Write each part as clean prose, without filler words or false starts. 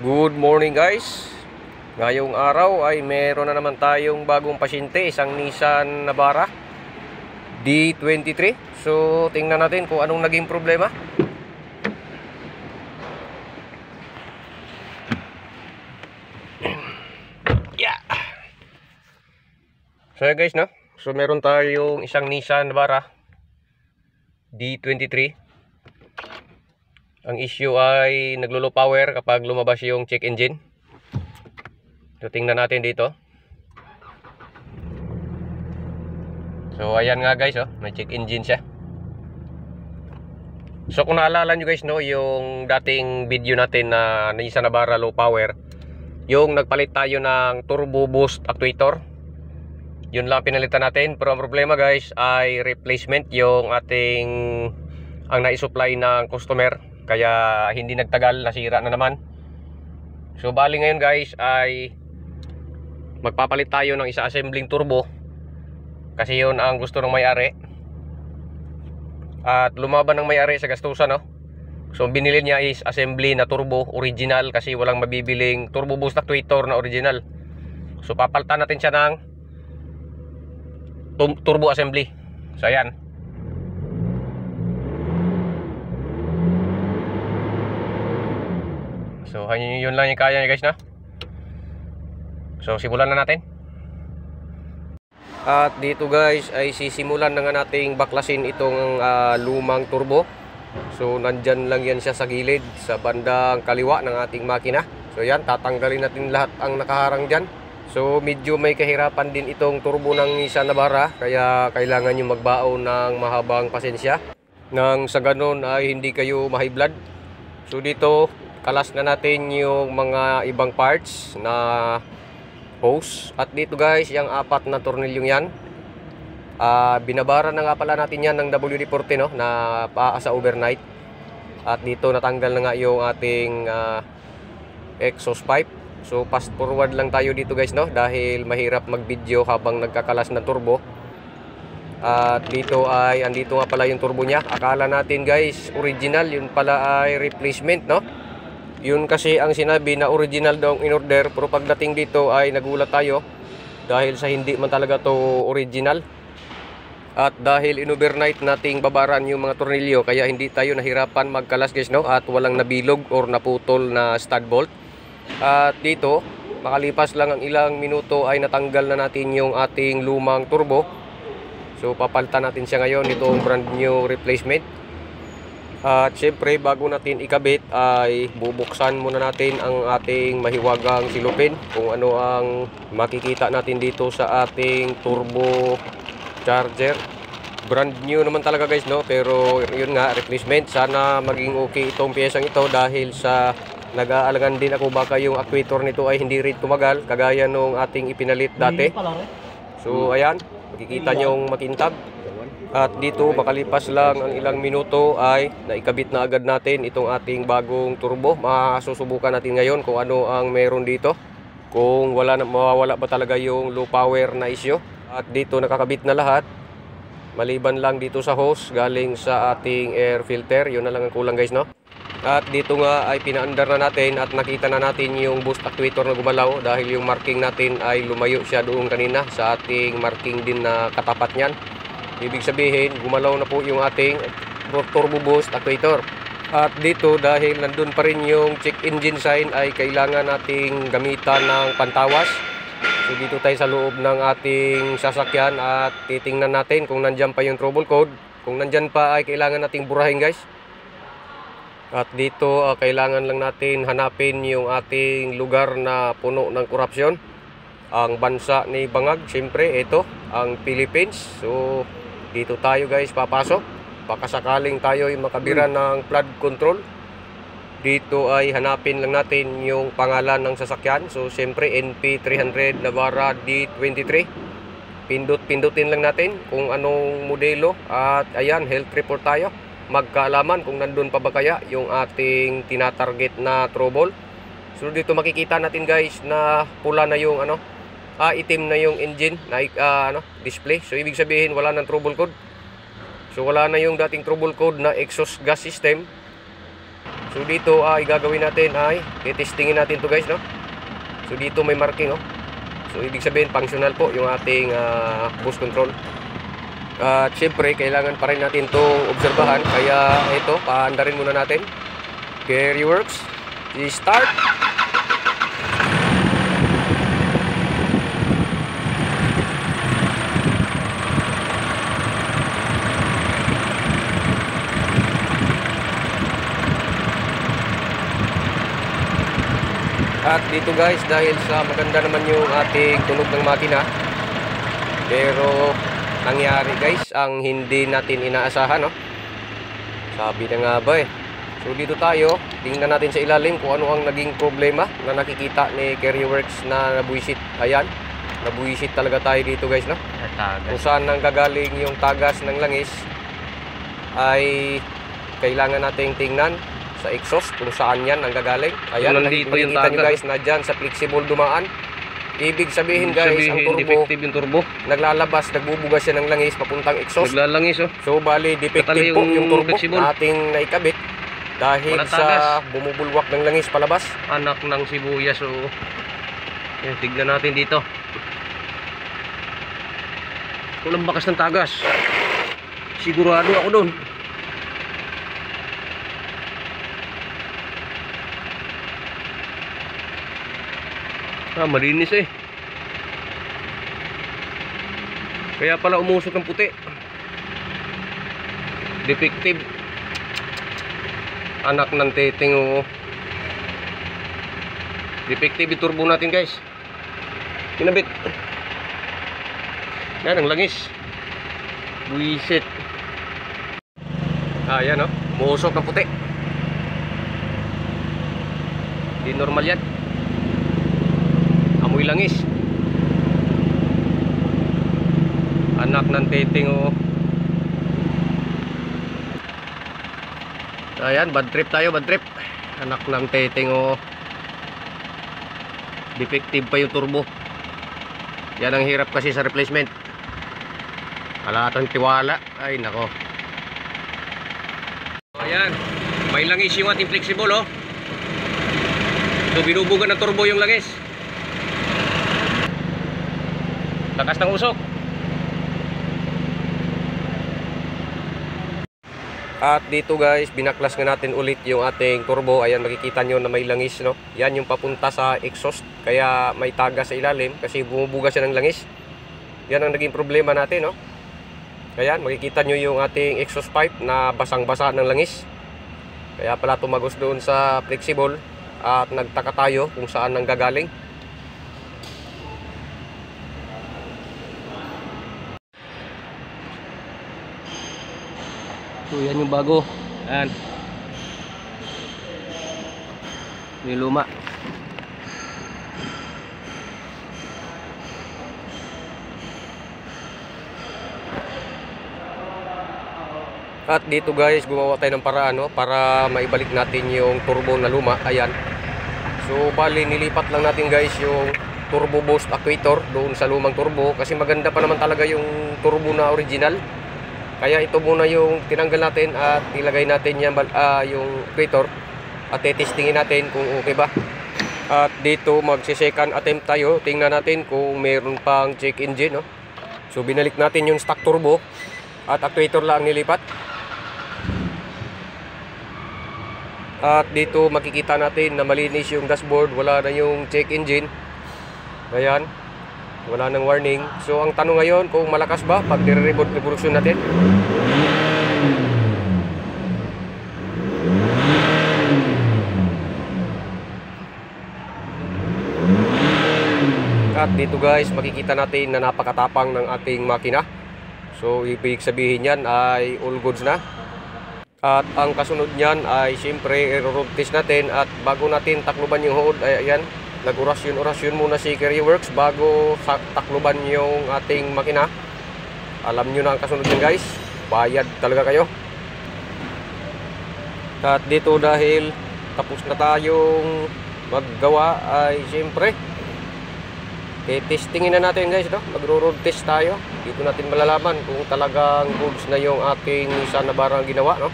Good morning guys. Ngayong araw ay meron na naman tayong bagong pasyente, isang Nissan Navara D23. So tingnan natin kung anong naging problema. Yeah. So guys, no? So meron tayong isang Nissan Navara D23. Ang issue ay naglo-low power kapag lumabas yung check engine. So tingnan natin dito. So ayan nga guys, oh, may check engine siya. So kung naalala nyo guys, no, yung dating video natin na Nissan Navara low power, yung nagpalit tayo ng turbo boost actuator, yun lang pinalitan natin. Pero ang problema guys ay replacement yung ating ang na-supply ng customer. Kaya hindi nagtagal, nasira na naman. So bali ngayon guys ay magpapalit tayo ng isa assembling turbo, kasi yun ang gusto ng may-ari. At lumaban ng may-ari sa gastusan, no? So binili niya is assembly na turbo original, kasi walang mabibiling turbo boost actuator na original. So papalitan natin siya ng turbo assembly. So ayan. So yun lang yung kaya niya guys, na. So simulan na natin. At dito guys ay sisimulan na nga nating baklasin itong lumang turbo. So nandyan lang yan siya sa gilid, sa bandang kaliwa ng ating makina. So yan, tatanggalin natin lahat ang nakaharang dyan. So medyo may kahirapan din itong turbo ng Nissan Navara, kaya kailangan nyo magbaon ng mahabang pasensya nang sa ganon ay hindi kayo ma-high blood. So dito kalas na natin yung mga ibang parts na hose. At dito guys, yung apat na tornilyong yan, binabara na nga pala natin yan ng WD-40, no, na paasa overnight. At dito natanggal na nga yung ating exhaust pipe. So fast forward lang tayo dito guys, no, dahil mahirap mag video habang nagkakalas ng turbo. At dito ay andito nga pala yung turbo nya. Akala natin guys original, yun pala ay replacement, no. Yun kasi ang sinabi na original daw in order, pero pagdating dito ay nagulat tayo dahil sa hindi man talaga to original. At dahil in-overnight nating babaran yung mga tornilyo, kaya hindi tayo nahirapan magkalas guys, no, at walang nabilog or naputol na stud bolt. At dito makalipas lang ang ilang minuto ay natanggal na natin yung ating lumang turbo. So papalitan natin siya ngayon, itong brand new replacement. At syempre bago natin ikabit ay bubuksan muna natin ang ating mahiwagang silupin, kung ano ang makikita natin dito sa ating turbo charger. Brand new naman talaga guys, no, pero yun nga, replacement. Sana maging okay itong piyesang ito, dahil sa nag-aalagan din ako baka yung actuator nito ay hindi rin tumagal kagaya nung ating ipinalit dati. So ayan, makikita nyong makintab. At dito makalipas lang ang ilang minuto ay naikabit na agad natin itong ating bagong turbo. Masusubukan natin ngayon kung ano ang meron dito, kung mawawala ba talaga yung low power na issue. At dito nakakabit na lahat, maliban lang dito sa hose galing sa ating air filter. Yun na lang ang kulang guys, no. At dito nga ay pinaandar na natin at nakita na natin yung boost actuator na gumalaw, dahil yung marking natin ay lumayo siya doon kanina sa ating marking din na katapat niyan. Ibig sabihin gumalaw na po yung ating turbo boost actuator. At dito dahil nandun pa rin yung check engine sign ay kailangan nating gamitan ng pantawas. So dito tayo sa loob ng ating sasakyan at titingnan natin kung nandyan pa yung trouble code. Kung nandyan pa ay kailangan nating burahin guys. At dito kailangan lang natin hanapin yung ating lugar na puno ng korupsyon. Ang bansa ni Bangag, siyempre ito ang Philippines. So dito tayo guys papasok, baka sakaling tayo ay makabira ng flood control. Dito ay hanapin lang natin yung pangalan ng sasakyan. So siyempre NP300 Navara D23. Pindutin lang natin kung anong modelo. At ayan, health report tayo, magkaalaman kung nandun pa ba kaya yung ating tinatarget na trouble. So dito makikita natin guys na pula na yung itim na yung engine na display. So ibig sabihin wala nang trouble code. So wala na yung dating trouble code na exhaust gas system. So dito ay gagawin natin ay testingin natin to guys, no? So dito may marking, oh. So ibig sabihin functional po yung ating boost control. At syempre kailangan pa rin natin itong obserbahan, kaya ito paandarin muna natin. Carry works, start. At dito guys, dahil sa maganda naman yung ating tunog ng makina, pero nangyari guys ang hindi natin inaasahan, no? Sabi na nga ba eh. So dito tayo, tingnan natin sa ilalim kung ano ang naging problema na nakikita ni Carryworks na nabuisit. Ayan, nabuisit talaga tayo dito guys, no? Kung saan nang gagaling yung tagas ng langis ay kailangan nating tingnan sa exhaust kung saan yan ang gagaling. Ayan, nakikita nyo guys na dyan sa flexible dumaan. Ibig sabihin guys, ang turbo, defective yung turbo. Naglalabas, nagbubugas siya ng langis papuntang exhaust. Naglalangis, oh. So bali, defective po yung turbo flexible na ating naikabit dahil sa bumubulwak ng langis palabas. Anak ng sibuyas, oh. Yan, tignan natin dito. Walang bakas ng tagas. Sigurado ako doon. Malinis eh. Kaya pala umusok ng puti. Defective. Anak ng teteng, oh. Defective yung turbo natin guys. Kinabit. Yan ang langis. Buisit. Yan, oh. Umusok ng puti. Di normal yan. Amoy langis. Anak ng teteng, oh. Ayan, bad trip tayo, bad trip. Anak ng teteng, oh. Defective pa yung turbo. Yan ang hirap kasi sa replacement. Wala tayong tiwala. Ay nako. Ayan, may langis yung ating flexible, oh. So binubugan ng turbo yung langis. Lakas ng usok. At dito guys, binaklas nga natin ulit yung ating turbo. Ayan, makikita nyo na may langis, no? Yan yung papunta sa exhaust. Kaya may taga sa ilalim kasi bumubuga siya ng langis. Yan ang naging problema natin, no? Ayan, makikita nyo yung ating exhaust pipe na basang-basa ng langis. Kaya pala tumagos doon sa flexible. At nagtaka tayo kung saan nang gagaling. So yan yung bago. Ayan. Yung luma. At dito guys, gumawa tayo ng paraan, no, para maibalik natin yung turbo na luma. Ayan. So bali nilipat lang natin guys yung turbo boost actuator doon sa lumang turbo kasi maganda pa naman talaga yung turbo na original. Kaya ito muna yung tinanggal natin at ilagay natin yan, yung actuator at testingin natin kung okay ba. At dito magsi-second attempt tayo. Tingnan natin kung mayroon pang check engine, no? So binalik natin yung stock turbo at actuator lang nilipat. At dito makikita natin na malinis yung dashboard, wala na yung check engine. Ayan. Wala nang warning. So ang tanong ngayon kung malakas ba pag nire-reboot revolution natin. At dito guys, makikita natin na napakatapang ng ating makina. So ibig sabihin yan ay all goods na. At ang kasunod niyan ay siyempre i-road test natin at bago natin takluban yung hood, ayan. Nag-orasyon muna si Carryworks bago takluban yung ating makina. Alam nyo na ang kasunod yan guys. Bayad talaga kayo. At dito dahil tapos na tayong maggawa ay siyempre testingin na natin guys, no? Magro-road test tayo. Dito natin malalaman kung talagang goods na yung ating Nissan Navara ang ginawa, no?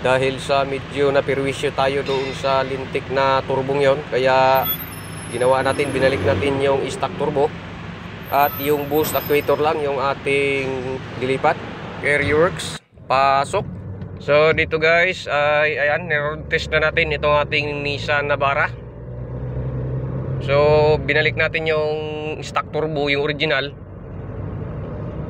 dahil sa medyo napirwisyo tayo doon sa lintik na turbong yon, kaya ginawa natin, binalik natin yung stock turbo at yung boost actuator lang yung ating dilipat. Carrier works, pasok. So dito guys ay ayan, road test na natin itong ating Nissan Navara. So binalik natin yung stock turbo, yung original,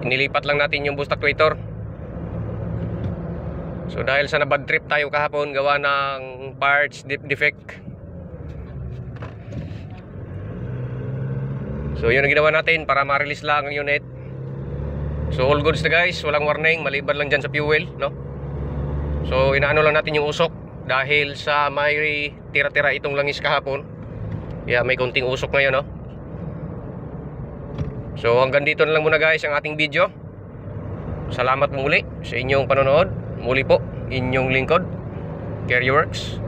inilipat lang natin yung boost actuator. So dahil sa nabad trip tayo kahapon gawa ng parts defect, so yun ang ginawa natin para ma-release lang ang unit. So all goods na guys, walang warning, maliban lang dyan sa fuel, no? So inaano lang natin yung usok dahil sa may tira-tira itong langis kahapon, kaya may konting usok ngayon, no? So hanggang dito na lang muna guys ang ating video. Salamat muli sa inyong panonood. Muli po, inyong lingkod, Carrier Works.